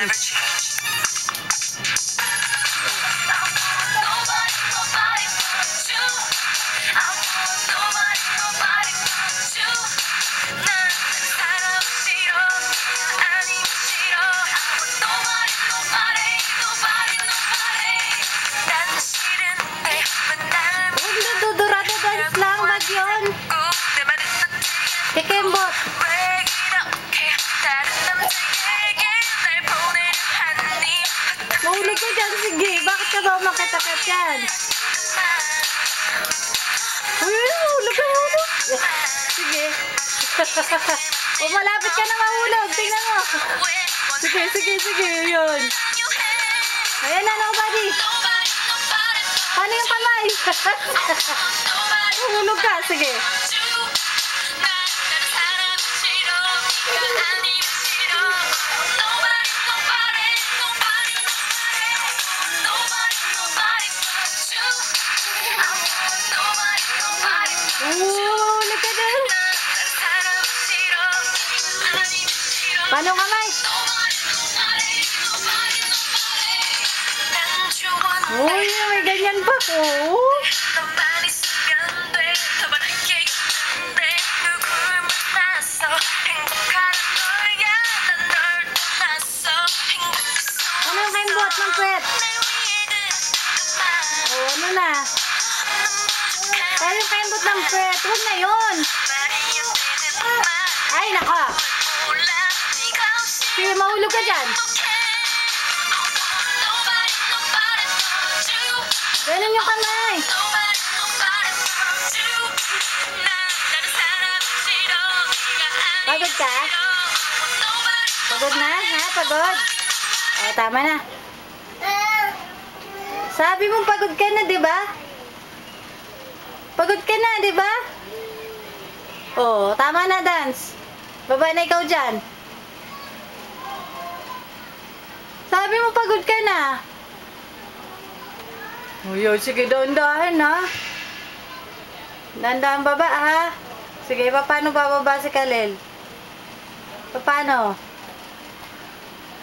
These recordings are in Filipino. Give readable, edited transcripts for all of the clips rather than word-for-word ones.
dance. Kikembot. Mahulog ka dyan, sige. Bakit ka ba umakit-akit yan? Uy, mahulog ka, mahulog. Sige. O, malapit ka na mahulog. Tingnan mo. Sige, sige, sige. Yun. Ayan na, nobody. Paano yung kamay? Mahulog ka, sige. Mahulog ka din. Paano kamay? Uy, may ganyan pa ko. Ano yung kaimbot ng puwet? O, ano na? Ano yung kaimbot ng puwet? Huwag na yun. Ay, naka. Sige, mahulog ka dyan. Ganun yung kamay. Pagod ka? Pagod na? Ha? Pagod? O, tama na. Sabi mo pagod ka na, di ba? Pagod ka na, di ba? O, tama na, dance. Baba na ikaw dyan. Sabi mo pagod ka na. O, yun. Sige, dahan-dahan, ha? Dahan-dahan baba, ha? Sige, paano bababa si Kalel? Paano?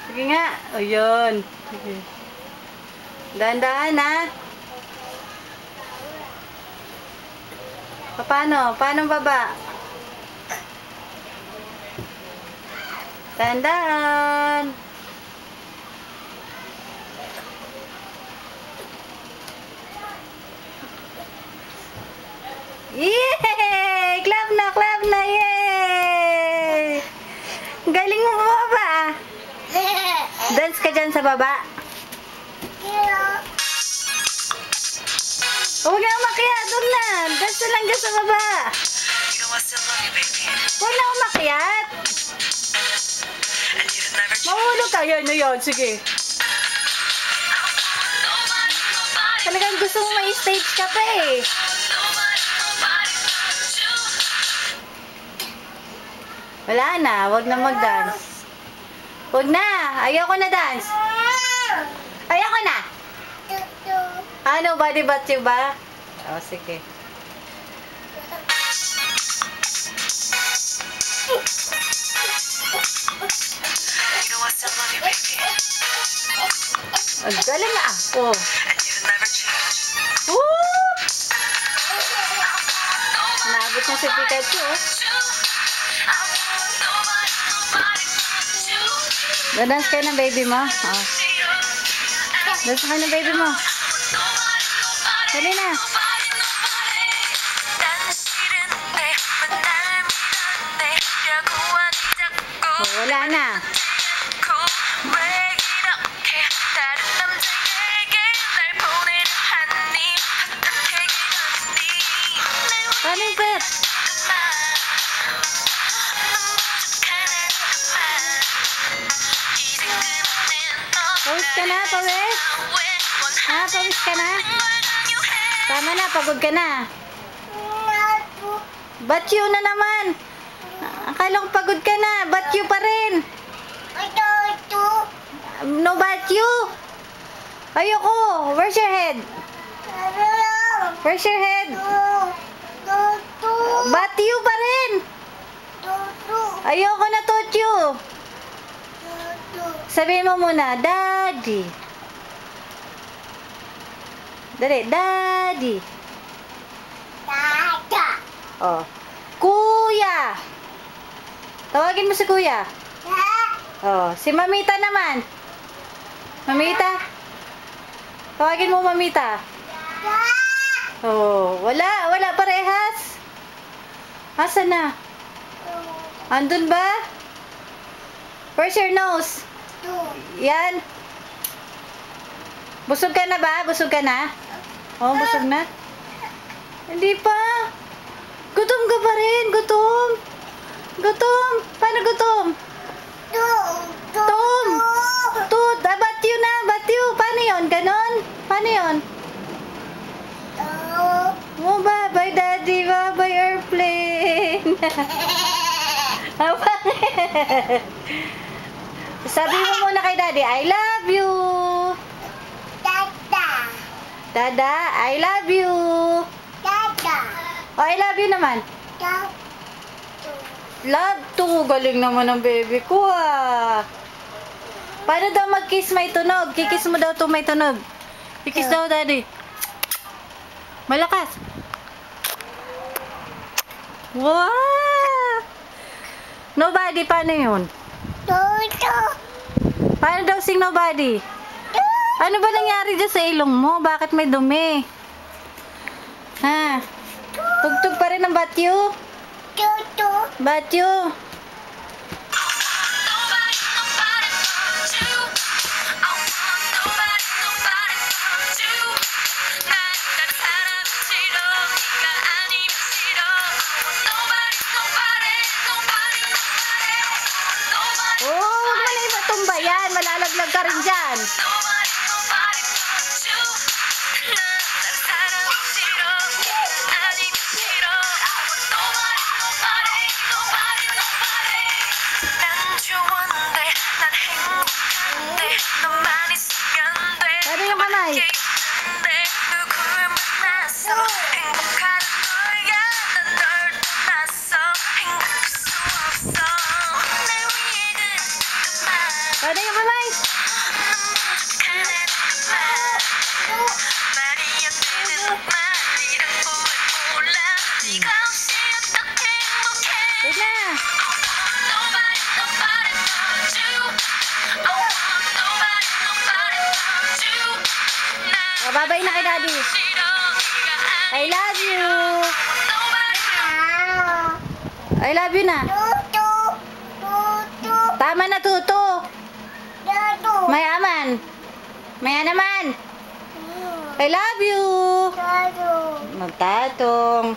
Sige nga. O, yun. Sige. Dahan-dahan, ha? Paano? Paano baba? Dahan-dahan. Yay! Clap na, yay! Galing mo baba. Dance ka dyan sa baba. Huwag na umakyat, doon na. Dance lang dyan sa baba. Huwag na umakyat. Mahulog ka. Yan, sige. Talagang gusto mo may stage ka pa eh. Wala na, wag na mag-dance. Wag na, ayoko na dance. Ayoko na. Ano, body bat you ba? O, sige. Ang galing na ako. Woo! Naabot na si Pikachu. Dance kayo ng baby mo? Oh. Dance kayo ng baby mo. Dali na. Oh, wala na. Paano yung pet? Pawis ka na, pawis? Ha, pawis ka na? Tama na, pagod ka na. Ba't you na naman? Akala ko pagod ka na. Ba't you pa rin? No, ba't you? Ayoko. Where's your head? Where's your head? Ba't you pa rin? Ayoko na, touch you. Sabihin mo muna, Daddy. Dali, Daddy. Oh. Kuya. Tawagin mo si Kuya. Oh, si Mamita naman. Mamita. Tawagin mo Mamita. Oh, wala parehas. Asan na? Andun ba? Where's your nose? Yan. Busog ka na ba? Busog ka na? Oh, busog na? Hindi pa. Gutom ka pa rin. Gutom. Gutom. Paano gutom? Tom. Tut. Batyo na. Batyo. Paano yun? Ganon? Paano yun? Oh, bye-bye, Daddy. Bye-bye, airplane. Sabi mo muna kay Daddy, I love you. Dada, I love you. Oh, I love you naman. Love to. Galing naman ng baby ko, ah. Paano daw mag-kiss may tunog? Kikiss mo daw to may tunog. Kikiss daw, Daddy. Malakas. Wow! Nobody, paano yun? Paano daw sing nobody? Ano ba nangyari dyan sa ilong mo? Bakit may dumi? Ha? Tugtog pa rin ang batyo? Batyo? Yan, malalaglag ka rin dyan. Ano yung kamay? Ano yung kamay? Wait na. Oh, babay na kay Daddy. I love you. I love you na. Tama na, Tuto. Mayaman. Maya naman. I love you. Magtatong.